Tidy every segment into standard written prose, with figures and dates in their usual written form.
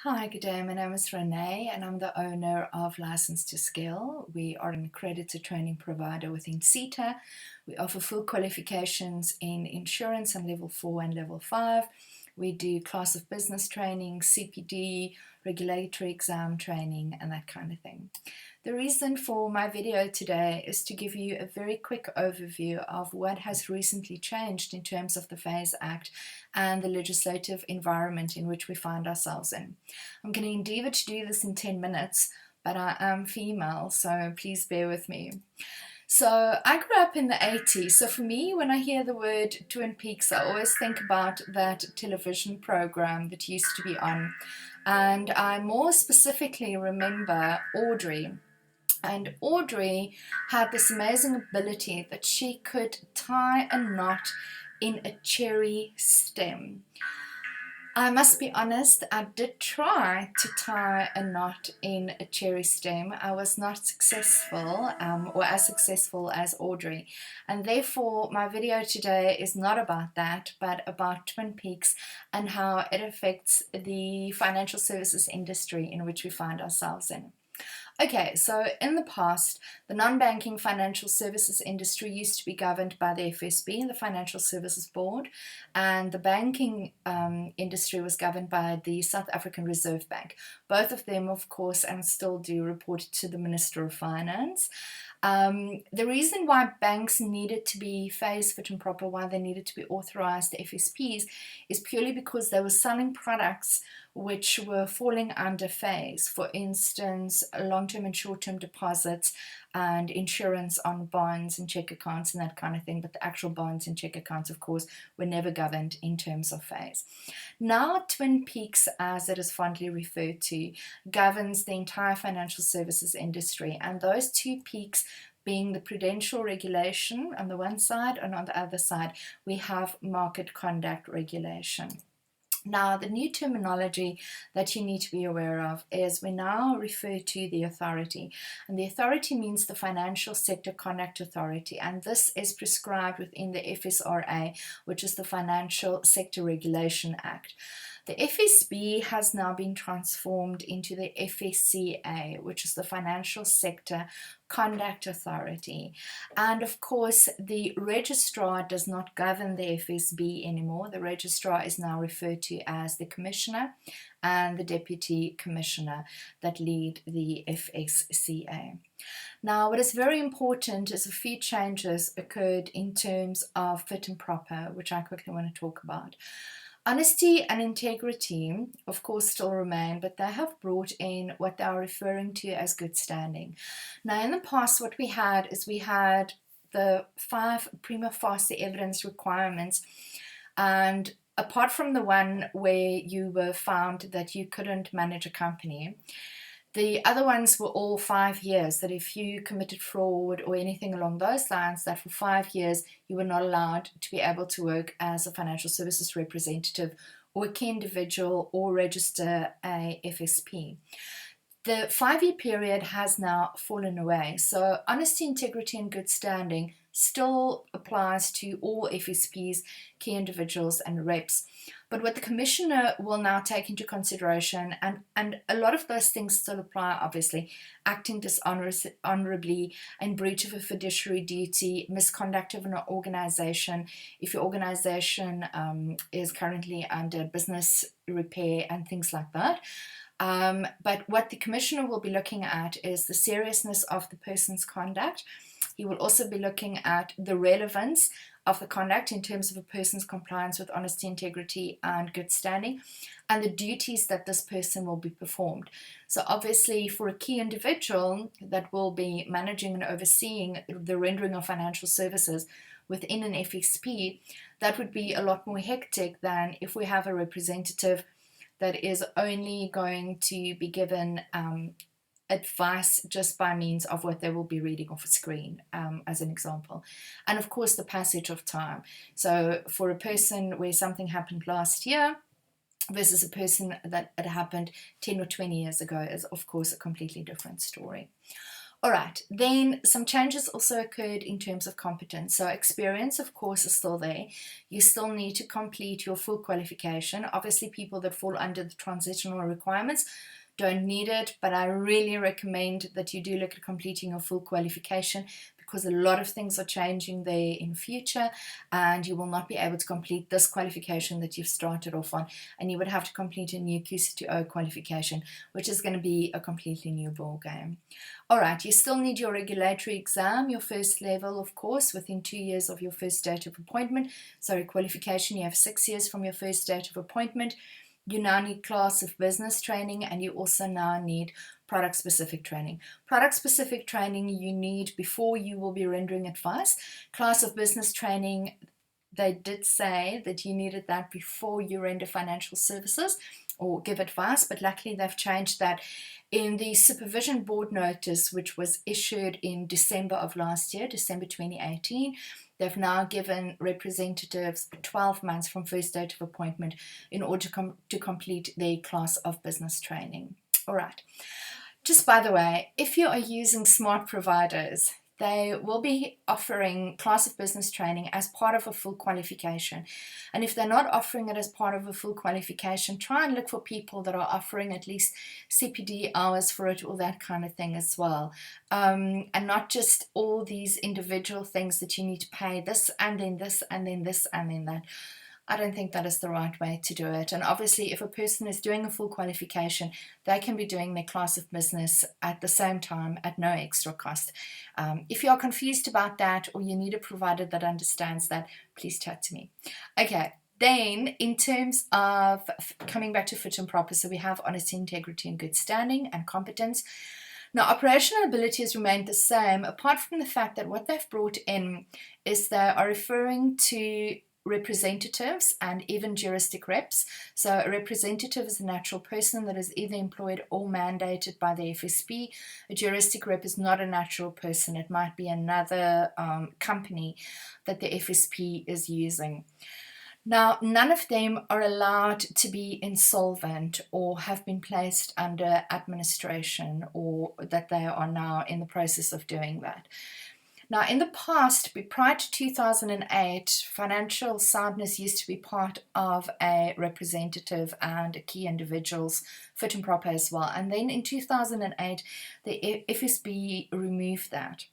Hi, good day. My name is Renee and I'm the owner of License to Scale. We are an accredited training provider within CETA. We offer full qualifications in insurance on level 4 and level 5. We do class of business training, CPD, regulatory exam training, and that kind of thing. The reason for my video today is to give you a very quick overview of what has recently changed in terms of the FAIS Act and the legislative environment in which we find ourselves in. I'm going to endeavour to do this in 10 minutes, but I am female, so please bear with me. So I grew up in the 80s, so for me, when I hear the word Twin Peaks, I always think about that television program that used to be on. And I more specifically remember Audrey. And Audrey had this amazing ability that she could tie a knot in a cherry stem. I must be honest, I did try to tie a knot in a cherry stem. I was not successful or as successful as Audrey. And therefore, my video today is not about that, but about Twin Peaks and how it affects the financial services industry in which we find ourselves in. Okay, so in the past, the non-banking financial services industry used to be governed by the FSB, the Financial Services Board, and the banking industry was governed by the South African Reserve Bank. Both of them, of course, and still do report to the Minister of Finance. The reason why banks needed to be FAIS fit and proper, why they needed to be authorized, the FSPs, is purely because they were selling products which were falling under FAIS. For instance, long-term and short-term deposits and insurance on bonds and check accounts and that kind of thing. But the actual bonds and check accounts, of course, were never governed in terms of FAIS. Now, Twin Peaks, as it is fondly referred to, governs the entire financial services industry. And those two peaks being the prudential regulation on the one side, and on the other side, we have market conduct regulation. Now, the new terminology that you need to be aware of is we now refer to the authority. And the authority means the Financial Sector Conduct Authority. And this is prescribed within the FSRA, which is the Financial Sector Regulation Act. The FSB has now been transformed into the FCA, which is the Financial Sector Conduct Authority. And of course, the registrar does not govern the FSB anymore. The registrar is now referred to as the commissioner and the deputy commissioner that lead the FSCA. Now, what is very important is a few changes occurred in terms of fit and proper, which I quickly want to talk about. Honesty and integrity, of course, still remain, but they have brought in what they are referring to as good standing. Now, in the past, what we had is we had the 5 prima facie evidence requirements, and apart from the one where you were found that you couldn't manage a company, the other ones were all 5 years, that if you committed fraud or anything along those lines, that for 5 years you were not allowed to be able to work as a financial services representative or a key individual or register a FSP. The 5-year period has now fallen away, so honesty, integrity, and good standing still applies to all FSPs, key individuals, and reps. But what the commissioner will now take into consideration, and a lot of those things still apply, obviously, acting dishonorably, in breach of a fiduciary duty, misconduct of an organization, if your organization is currently under business repair and things like that. But what the commissioner will be looking at is the seriousness of the person's conduct. He will also be looking at the relevance of the conduct in terms of a person's compliance with honesty, integrity, and good standing, and the duties that this person will be performed. So obviously, for a key individual that will be managing and overseeing the rendering of financial services within an FSP, that would be a lot more hectic than if we have a representative that is only going to be given advice just by means of what they will be reading off a screen, as an example. And of course, the passage of time. So for a person where something happened last year versus a person that it happened 10 or 20 years ago is, of course, a completely different story. All right, then some changes also occurred in terms of competence. So experience, of course, is still there. You still need to complete your full qualification. Obviously, people that fall under the transitional requirements don't need it, but I really recommend that you do look at completing your full qualification, because a lot of things are changing there in future, and you will not be able to complete this qualification that you've started off on, and you would have to complete a new QC2O qualification, which is going to be a completely new ball game. All right, you still need your regulatory exam, your first level, of course, within 2 years of your first date of appointment. Sorry, qualification, you have 6 years from your first date of appointment. You now need class of business training, and you also now need product specific training. Product specific training you need before you will be rendering advice. Class of business training, they did say that you needed that before you render financial services or give advice, but luckily they've changed that in the supervision board notice, which was issued in December of last year, December 2018. They've now given representatives 12 months from first date of appointment in order to complete their class of business training. All right. Just by the way, if you are using smart providers, they will be offering class of business training as part of a full qualification. And if they're not offering it as part of a full qualification, try and look for people that are offering at least CPD hours for it or that kind of thing as well. And not just all these individual things that you need to pay this and then this and then this and then that. I don't think that is the right way to do it. And obviously, if a person is doing a full qualification, they can be doing their class of business at the same time at no extra cost. If you are confused about that, or you need a provider that understands that, please chat to me. Okay. Then, in terms of coming back to fit and proper, so we have honesty, integrity, and good standing and competence. Now, operational ability has remained the same, apart from the fact that what they've brought in is they are referring to representatives and even juristic reps. So a representative is a natural person that is either employed or mandated by the FSP. A juristic rep is not a natural person. It might be another company that the FSP is using. Now, none of them are allowed to be insolvent or have been placed under administration, or that they are now in the process of doing that. Now, in the past, prior to 2008, financial soundness used to be part of a representative and a key individual's fit and proper as well. And then in 2008, the FSB removed that.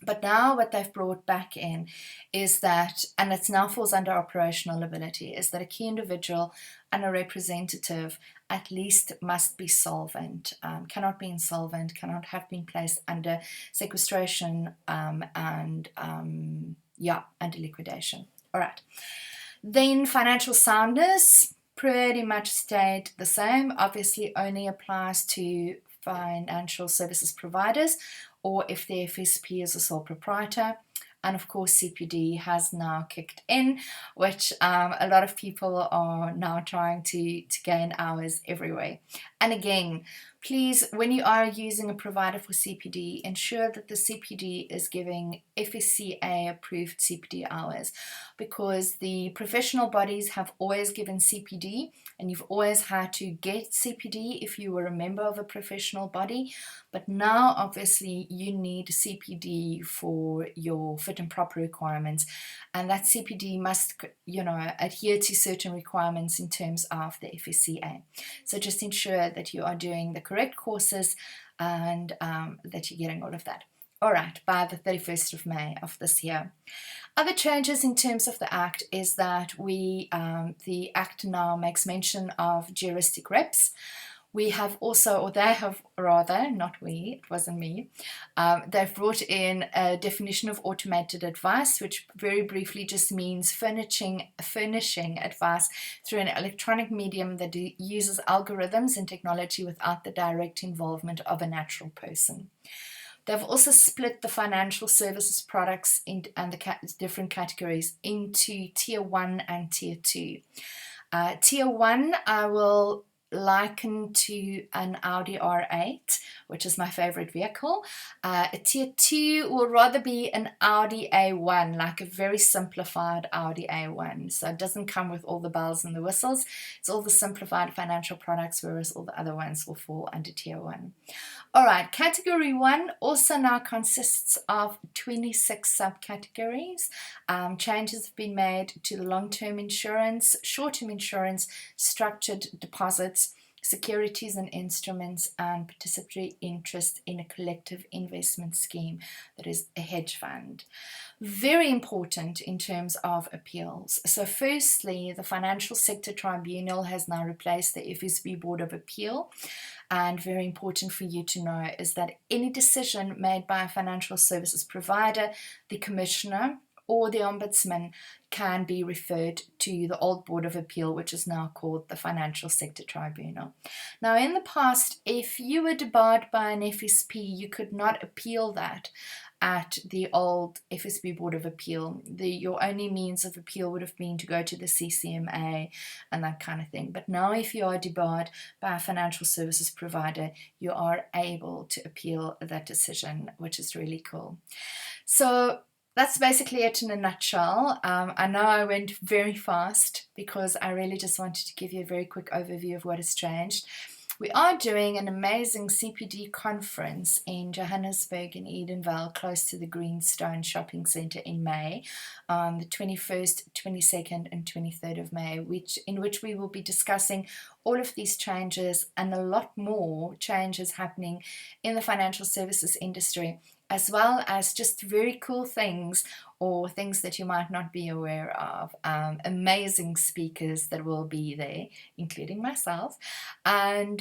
But now what they've brought back in is that, and it now falls under operational ability, is that a key individual and a representative at least must be solvent, cannot be insolvent, cannot have been placed under sequestration and under liquidation. All right. Then financial soundness pretty much stayed the same. Obviously only applies to financial services providers, or if the FSP is a sole proprietor. And of course, CPD has now kicked in, which a lot of people are now trying to gain hours everywhere. And again, please, when you are using a provider for CPD, ensure that the CPD is giving FSCA approved CPD hours, because the professional bodies have always given CPD, and you've always had to get CPD if you were a member of a professional body. But now, obviously, you need CPD for your fit and proper requirements, and that CPD must, adhere to certain requirements in terms of the FSCA. So just ensure that you are doing the correct courses and that you're getting all of that. All right, by the 31st of May of this year. Other changes in terms of the Act is that the Act now makes mention of juristic reps. We have also, or they have rather, not we, it wasn't me, they've brought in a definition of automated advice, which very briefly just means furnishing advice through an electronic medium that uses algorithms and technology without the direct involvement of a natural person. They've also split the financial services products and the different categories into Tier 1 and Tier 2. Tier 1, I will likened to an Audi R8, which is my favorite vehicle. A tier 2 will rather be an Audi A1, like a very simplified Audi A1. So it doesn't come with all the bells and the whistles. It's all the simplified financial products, whereas all the other ones will fall under tier 1. All right, category 1 also now consists of 26 subcategories. Changes have been made to the long-term insurance, short-term insurance, structured deposits, securities and instruments, and participatory interest in a collective investment scheme that is a hedge fund. Very important in terms of appeals. So firstly, the Financial Sector Tribunal has now replaced the FSB Board of Appeal. And very important for you to know is that any decision made by a financial services provider, the commissioner, or the ombudsman can be referred to the old Board of Appeal, which is now called the Financial Sector Tribunal. Now, in the past, if you were debarred by an FSP, you could not appeal that at the old FSB Board of Appeal. Your only means of appeal would have been to go to the CCMA and that kind of thing. But now if you are debarred by a financial services provider, you are able to appeal that decision, which is really cool. So that's basically it in a nutshell. I know I went very fast because I really just wanted to give you a very quick overview of what has changed. We are doing an amazing CPD conference in Johannesburg in Edenvale, close to the Greenstone Shopping Centre in May, on the 21st, 22nd and 23rd of May, in which we will be discussing all of these changes and a lot more changes happening in the financial services industry, as well as just very cool things or things that you might not be aware of. Amazing speakers that will be there, including myself. And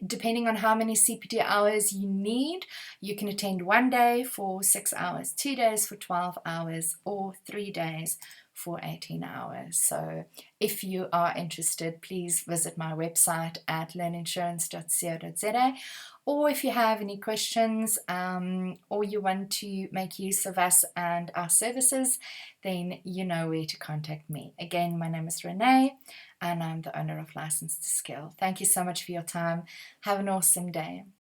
depending on how many CPD hours you need, you can attend 1 day for 6 hours, 2 days for 12 hours, or 3 days for 18 hours. So if you are interested, please visit my website at learninsurance.co.za. Or if you have any questions or you want to make use of us and our services, then you know where to contact me. Again, my name is Renee and I'm the owner of License to Skill. Thank you so much for your time. Have an awesome day.